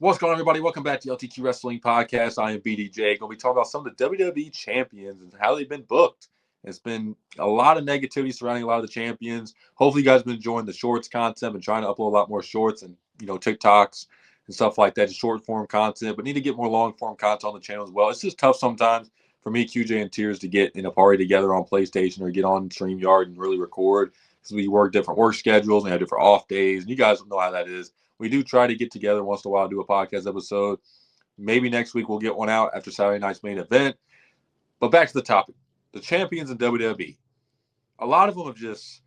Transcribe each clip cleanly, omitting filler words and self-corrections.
What's going on, everybody? Welcome back to LTQ Wrestling Podcast. I am BDJ. Going to be talking about some of the WWE champions and how they've been booked. It's been a lot of negativity surrounding a lot of the champions. Hopefully, you guys have been enjoying the shorts content and trying to upload a lot more shorts and TikToks and stuff like that, just short form content. But need to get more long form content on the channel as well. It's just tough sometimes for me, QJ, and Tears to get in a party together on PlayStation or get on StreamYard and really record because we work different work schedules and have different off days. And you guys know how that is. We do try to get together once in a while, do a podcast episode. Maybe next week we'll get one out after Saturday night's main event. But back to the topic. The champions in WWE. A lot of them have just,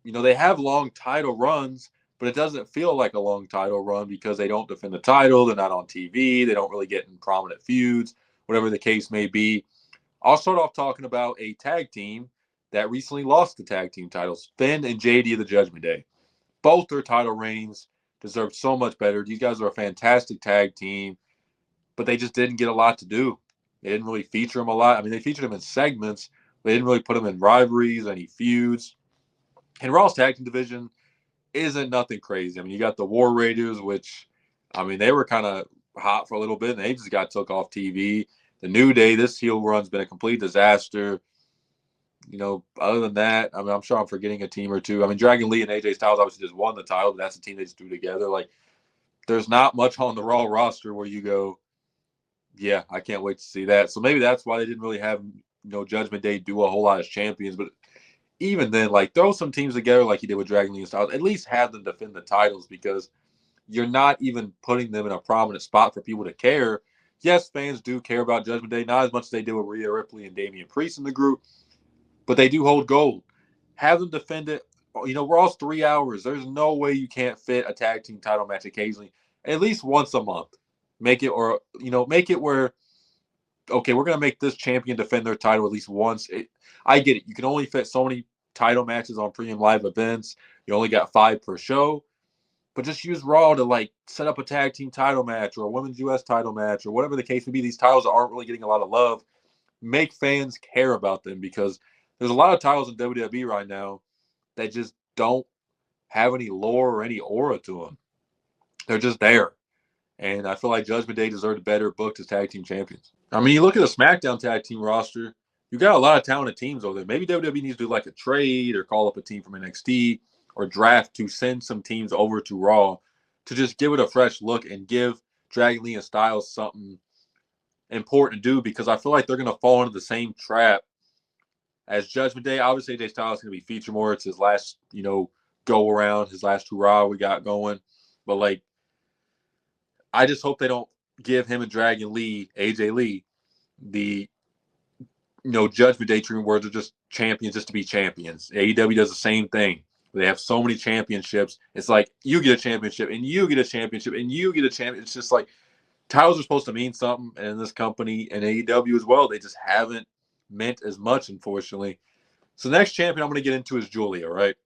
they have long title runs, but it doesn't feel like a long title run because they don't defend the title. They're not on TV. They don't really get in prominent feuds, whatever the case may be. I'll start off talking about a tag team that recently lost the tag team titles, Finn and JD of the Judgment Day. Both their title reigns deserved so much better. These guys are a fantastic tag team, but they just didn't get a lot to do. They didn't really feature them a lot. I mean, they featured them in segments. They didn't really put them in rivalries, any feuds. And Raw's tag team division isn't nothing crazy. I mean, you got the War Raiders, which, they were kind of hot for a little bit, and they just got took off TV. The New Day, this heel run's been a complete disaster. Other than that, I'm sure I'm forgetting a team or two. Dragon Lee and AJ Styles obviously just won the title, but that's a team they just threw together. Like, there's not much on the Raw roster where you go, yeah, I can't wait to see that. So maybe that's why they didn't really have, Judgment Day do a whole lot as champions. But even then, like, throw some teams together like you did with Dragon Lee and Styles. At least have them defend the titles because you're not even putting them in a prominent spot for people to care. Yes, fans do care about Judgment Day, not as much as they did with Rhea Ripley and Damian Priest in the group. But they do hold gold. Have them defend it. Raw's 3 hours. There's no way you can't fit a tag team title match occasionally, at least once a month. Make it make it where, okay, we're going to make this champion defend their title at least once. I get it. You can only fit so many title matches on premium live events. You only got 5 per show. But just use Raw to, set up a tag team title match or a women's U.S. title match or whatever the case may be. These titles aren't really getting a lot of love. Make fans care about them because there's a lot of titles in WWE right now that just don't have any lore or any aura to them. They're just there. And I feel like Judgment Day deserved better booked as tag team champions. You look at the SmackDown tag team roster, you got a lot of talented teams over there. Maybe WWE needs to do a trade or call up a team from NXT or draft to send some teams over to Raw to just give it a fresh look and give Dragon Lee and Styles something important to do because I feel like they're going to fall into the same trap as Judgment Day. Obviously, AJ Styles is going to be featured more. It's his last, go around, his last hurrah we got going. But, I just hope they don't give him and Dragon Lee, AJ Lee, the, Judgment Day treatment where they're just champions just to be champions. AEW does the same thing. They have so many championships. It's like you get a championship and you get a championship and you get a champion. It's just like titles are supposed to mean something. And in this company and AEW as well, they just haven't meant as much, unfortunately. So the next champion I'm going to get into is Julia, right?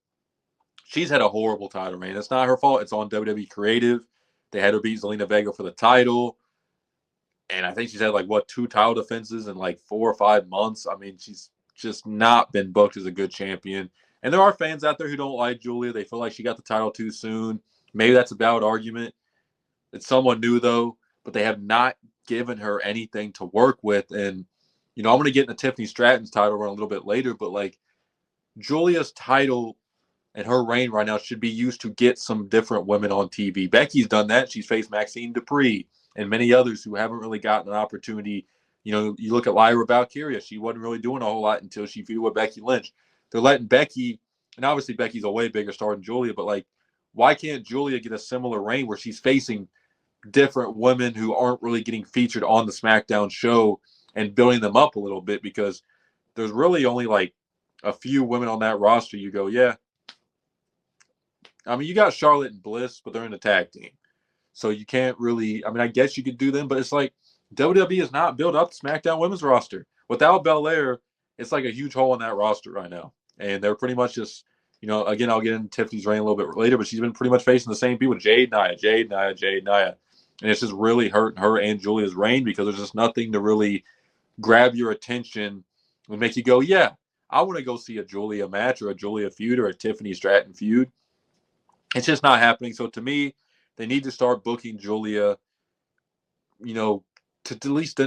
She's had a horrible title reign. It's not her fault. It's on WWE Creative. They had her beat Zelina Vega for the title. And I think she's had 2 title defenses in 4 or 5 months. She's just not been booked as a good champion. And there are fans out there who don't like Julia. They feel like she got the title too soon. Maybe that's a valid argument. It's someone new, though. But they have not given her anything to work with. And I'm going to get into Tiffany Stratton's title run a little bit later, but Julia's title and her reign right now should be used to get some different women on TV. Becky's done that. She's faced Maxine Dupree and many others who haven't really gotten an opportunity. You look at Lyra Valkyria. She wasn't really doing a whole lot until she feuded with Becky Lynch. They're letting Becky, and obviously Becky's a way bigger star than Julia, but why can't Julia get a similar reign where she's facing different women who aren't really getting featured on the SmackDown show and building them up a little bit because there's really only a few women on that roster. You go, yeah. You got Charlotte and Bliss, but they're in a tag team. So you can't really, I guess you could do them, but it's WWE has not built up the SmackDown women's roster. Without Belair, it's a huge hole in that roster right now. And they're pretty much just, again, I'll get into Tiffany's reign a little bit later, but she's been pretty much facing the same people, Jade Nia. And it's just really hurting her and Julia's reign because there's just nothing to really grab your attention and make you go, yeah, I want to go see a Julia match or a Julia feud or a Tiffany Stratton feud. It's just not happening. So to me, they need to start booking Julia you know, to at least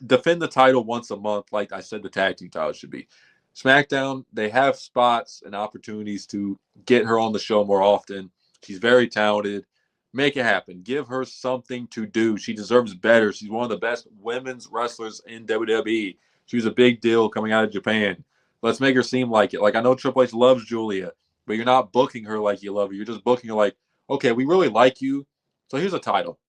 defend the title once a month, like I said, the tag team title should be. SmackDown, they have spots and opportunities to get her on the show more often. She's very talented. Make it happen. Give her something to do. She deserves better. She's one of the best women's wrestlers in WWE. She was a big deal coming out of Japan. Let's make her seem like it. Like, I know Triple H loves Julia, but you're not booking her like you love her. You're just booking her like, okay, we really like you, so here's a title.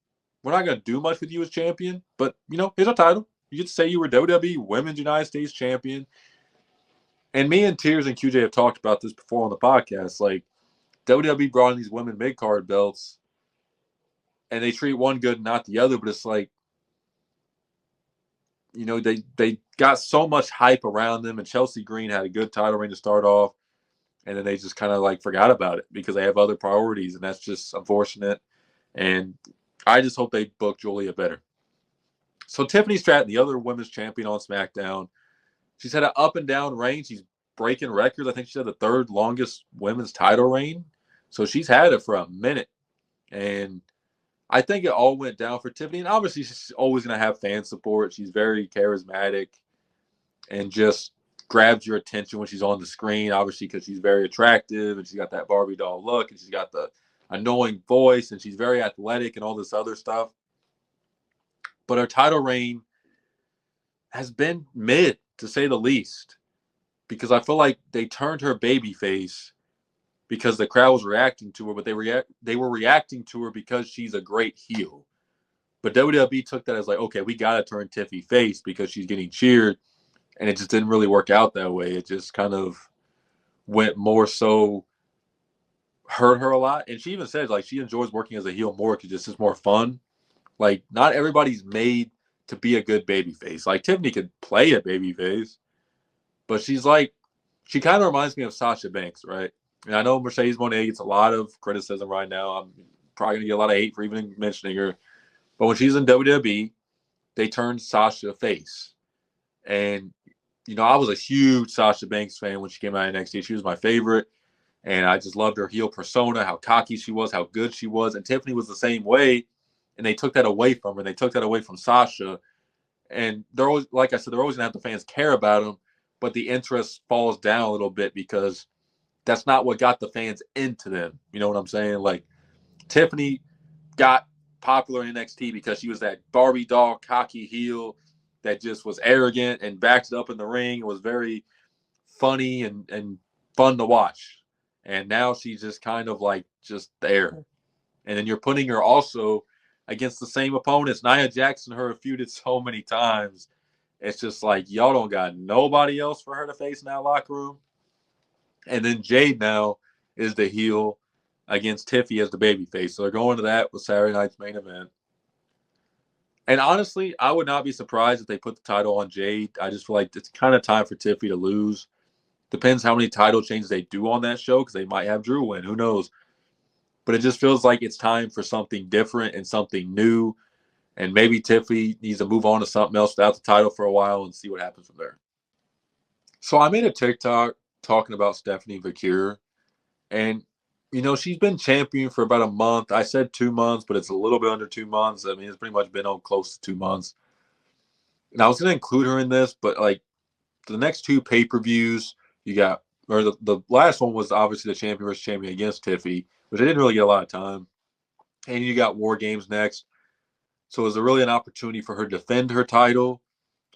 We're not going to do much with you as champion, but, here's a title. You get to say you were WWE Women's United States Champion. And me and Tears and QJ have talked about this before on the podcast. Like, WWE brought in these women mid-card belts, and they treat one good, not the other, but it's like, they got so much hype around them, and Chelsea Green had a good title reign to start off, and then they just kind of like forgot about it because they have other priorities, and that's just unfortunate. And I just hope they book Julia better. So Tiffany Stratton, the other women's champion on SmackDown, she's had an up and down reign. She's breaking records. I think she had the third longest women's title reign. So she's had it for a minute. And I think it all went down for Tiffany. And obviously, she's always going to have fan support. She's very charismatic and just grabs your attention when she's on the screen, obviously, because she's very attractive and she's got that Barbie doll look and she's got the annoying voice and she's very athletic and all this other stuff. But her title reign has been mid, to say the least, because I feel like they turned her baby face because the crowd was reacting to her, but they were reacting to her because she's a great heel. But WWE took that as like, okay, we got to turn Tiffy face because she's getting cheered, and it just didn't really work out that way. It just kind of went more so hurt her a lot. And she even said, like, she enjoys working as a heel more because it's just more fun. Like, not everybody's made to be a good babyface. Like, Tiffany could play a babyface, but she's like, she kind of reminds me of Sasha Banks, right? And I know Mercedes Moné gets a lot of criticism right now. I'm probably going to get a lot of hate for even mentioning her. But when she's in WWE, they turned Sasha face. And, I was a huge Sasha Banks fan when she came out of NXT. She was my favorite. And I just loved her heel persona, how cocky she was, how good she was. And Tiffany was the same way. And they took that away from her. They took that away from Sasha. And they're always, like I said, they're always going to have the fans care about them. But the interest falls down a little bit because that's not what got the fans into them. You know what I'm saying? Like, Tiffany got popular in NXT because she was that Barbie doll, cocky heel that just was arrogant and backed it up in the ring. It was very funny and fun to watch. And now she's just kind of like just there. And then you're putting her also against the same opponents. Nia Jax and her have feuded so many times. It's just like, y'all don't got nobody else for her to face in that locker room. And then Jade now is the heel against Tiffy as the babyface. So they're going to that with Saturday night's main event. And honestly, I would not be surprised if they put the title on Jade. I just feel like it's kind of time for Tiffy to lose. Depends how many title changes they do on that show because they might have Drew win. Who knows? But it just feels like it's time for something different and something new. And maybe Tiffy needs to move on to something else without the title for a while and see what happens from there. So I made a TikTok talking about Stephanie Vacure. And, she's been champion for about a month. I said 2 months, but it's a little bit under 2 months. I mean, it's pretty much been on close to 2 months. And I was going to include her in this, but, like, the next 2 pay-per-views you got, or the last one was obviously the champion versus champion against Tiffy, which I didn't really get a lot of time. And you got War Games next. So is there really an opportunity for her to defend her title?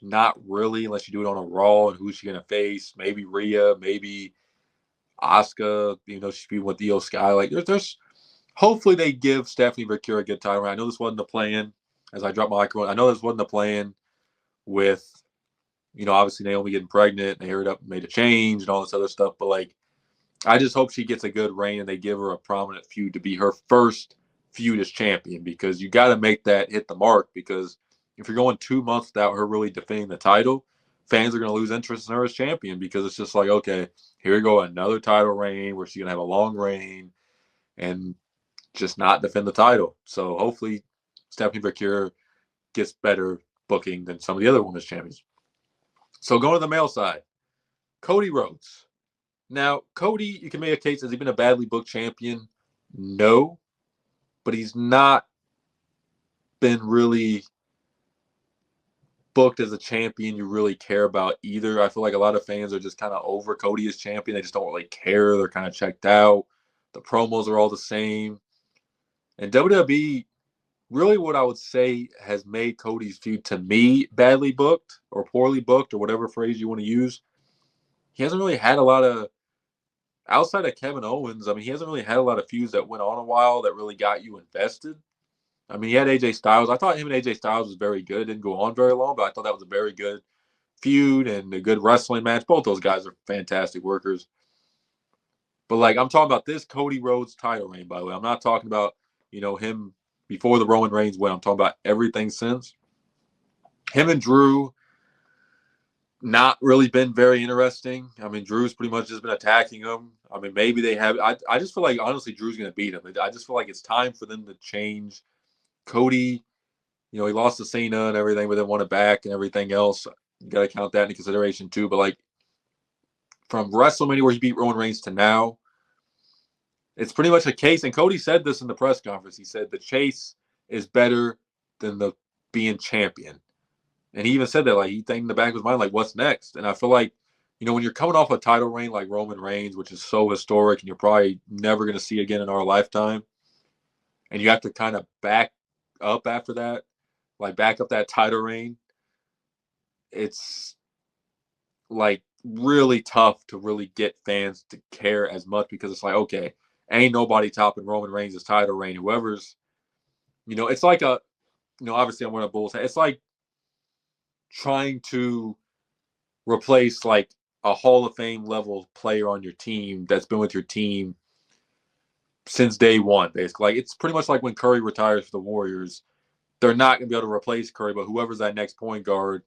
Not really, unless you do it on a Raw. And who's she going to face? Maybe Rhea, maybe Asuka. She's being with Io Sky. Like, there's hopefully they give Stephanie Vacure a good time. I know this wasn't the plan. As I drop my microphone, I know this wasn't the plan with, obviously Naomi getting pregnant. They hurried up and made a change and all this other stuff. But, like, I just hope she gets a good reign and they give her a prominent feud to be her first feud as champion, because you got to make that hit the mark, because if you're going 2 months without her really defending the title, fans are going to lose interest in her as champion, because it's just like, okay, here we go, another title reign where she's going to have a long reign and just not defend the title. So hopefully Stephanie Vacure gets better booking than some of the other women's champions. So going to the male side, Cody Rhodes. Now, Cody, you can make a case, has he been a badly booked champion? No, but he's not been really booked as a champion you really care about either. I feel like a lot of fans are just kind of over Cody as champion. They just don't really care. They're kind of checked out. The promos are all the same. And WWE, really what I would say has made Cody's feud, to me, badly booked or poorly booked or whatever phrase you want to use. He hasn't really had a lot of, outside of Kevin Owens, I mean, he hasn't really had a lot of feuds that went on a while that really got you invested. I mean, he had AJ Styles. I thought him and AJ Styles was very good. It didn't go on very long, but I thought that was a very good feud and a good wrestling match. Both those guys are fantastic workers. But, like, I'm talking about this Cody Rhodes title reign, by the way. I'm not talking about, him before the Roman Reigns win. I'm talking about everything since. Him and Drew, not really been very interesting. I mean, Drew's pretty much just been attacking him. I mean, maybe they have. I just feel like, honestly, Drew's going to beat him. I just feel like it's time for them to change. Cody, he lost to Cena and everything, but then won it back and everything else. You got to count that into consideration, too. But, like, from WrestleMania where he beat Roman Reigns to now, it's pretty much a case. And Cody said this in the press conference. He said the chase is better than the being champion. And he even said that, like, he think in the back of his mind, like, what's next? And I feel like, when you're coming off a title reign like Roman Reigns, which is so historic and you're probably never going to see again in our lifetime, and you have to kind of back up after that, like back up that title reign, it's like really tough to really get fans to care as much because it's like, okay, ain't nobody topping Roman Reigns' title reign. Whoever's, it's like a, obviously I'm wearing a Bulls hat. It's like trying to replace like a Hall of Fame level player on your team that's been with your team since day one, basically. Like, it's pretty much like when Curry retires for the Warriors. They're not going to be able to replace Curry, but whoever's that next point guard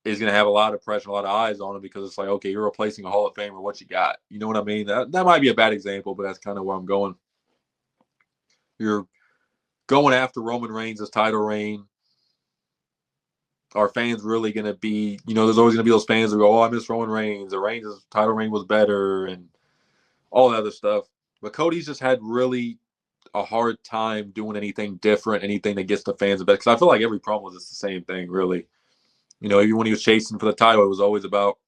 is going to have a lot of pressure, a lot of eyes on him because it's like, okay, you're replacing a Hall of Famer. What you got? You know what I mean? That might be a bad example, but that's kind of where I'm going. You're going after Roman Reigns' title reign. Are fans really going to be, there's always going to be those fans who go, oh, I miss Roman Reigns. The Reigns' title reign was better and all that other stuff. But Cody's just had really a hard time doing anything different, anything that gets the fans the best. Because I feel like every promo was just the same thing, really. Even when he was chasing for the title, it was always about,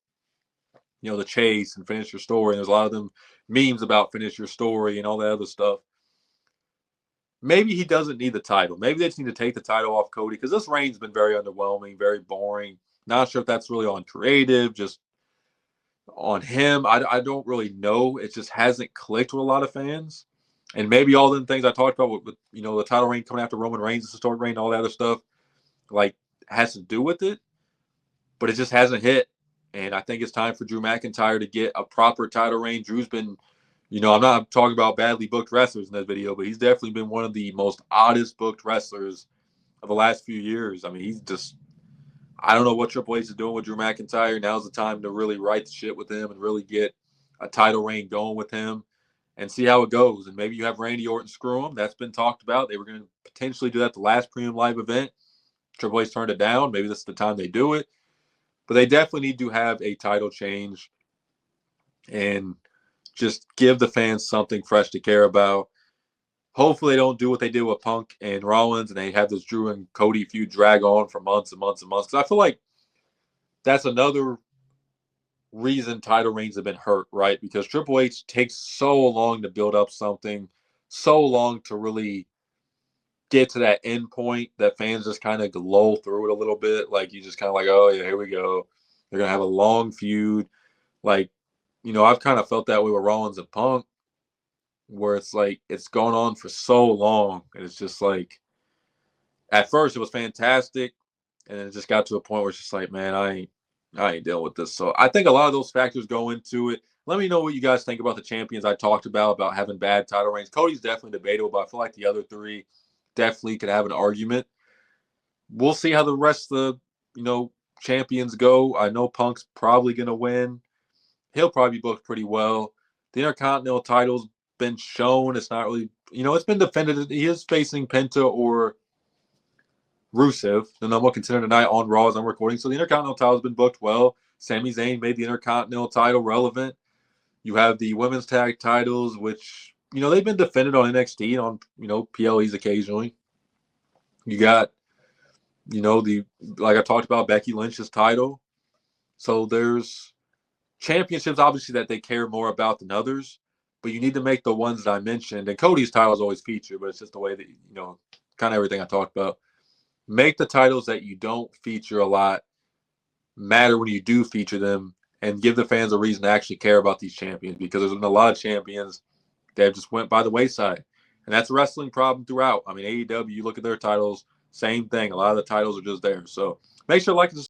the chase and finish your story. And there's a lot of them memes about finish your story and all that other stuff. Maybe he doesn't need the title. Maybe they just need to take the title off Cody because this reign's been very underwhelming, very boring. Not sure if that's really on creative, just on him. I don't really know. It just hasn't clicked with a lot of fans. And maybe all the things I talked about with the title reign coming after Roman Reigns' historic reign, all that other stuff, like, has to do with it. But it just hasn't hit. And I think it's time for Drew McIntyre to get a proper title reign. Drew's been, I'm not talking about badly booked wrestlers in this video, but he's definitely been one of the most oddest booked wrestlers of the last few years. I mean, he's just, I don't know what Triple H is doing with Drew McIntyre. Now's the time to really right the shit with him and really get a title reign going with him and see how it goes. And maybe you have Randy Orton screw him. That's been talked about. They were going to potentially do that the last Premium Live event. Triple H turned it down. Maybe this is the time they do it. But they definitely need to have a title change and just give the fans something fresh to care about. Hopefully they don't do what they did with Punk and Rollins and they have this Drew and Cody feud drag on for months and months and months. Because I feel like that's another reason title reigns have been hurt, right? Because Triple H takes so long to build up something, so long to really get to that end point that fans just kind of lull through it a little bit. Like, you just kind of like, oh, yeah, here we go. They're going to have a long feud. Like, I've kind of felt that way with Rollins and Punk, where it's like it's gone on for so long. And it's just like, at first it was fantastic. And it just got to a point where it's just like, man, I ain't dealing with this. So I think a lot of those factors go into it. Let me know what you guys think about the champions I talked about having bad title reigns. Cody's definitely debatable, but I feel like the other three definitely could have an argument. We'll see how the rest of the, champions go. I know Punk's probably going to win. He'll probably be booked pretty well. The Intercontinental title's been shown. It's not really, it's been defended. He is facing Penta or Rusev, the number one contender tonight on Raw as I'm recording. So the Intercontinental title has been booked well. Sami Zayn made the Intercontinental title relevant. You have the women's tag titles, which, they've been defended on NXT, on, PLEs occasionally. You got like I talked about Becky Lynch's title. So there's championships, obviously, that they care more about than others, but you need to make the ones that I mentioned. And Cody's title is always featured, but it's just the way that, kind of everything I talked about. Make the titles that you don't feature a lot matter when you do feature them, and give the fans a reason to actually care about these champions, because there's been a lot of champions that just went by the wayside. And that's a wrestling problem throughout. I mean, AEW, you look at their titles, same thing. A lot of the titles are just there. So make sure to like and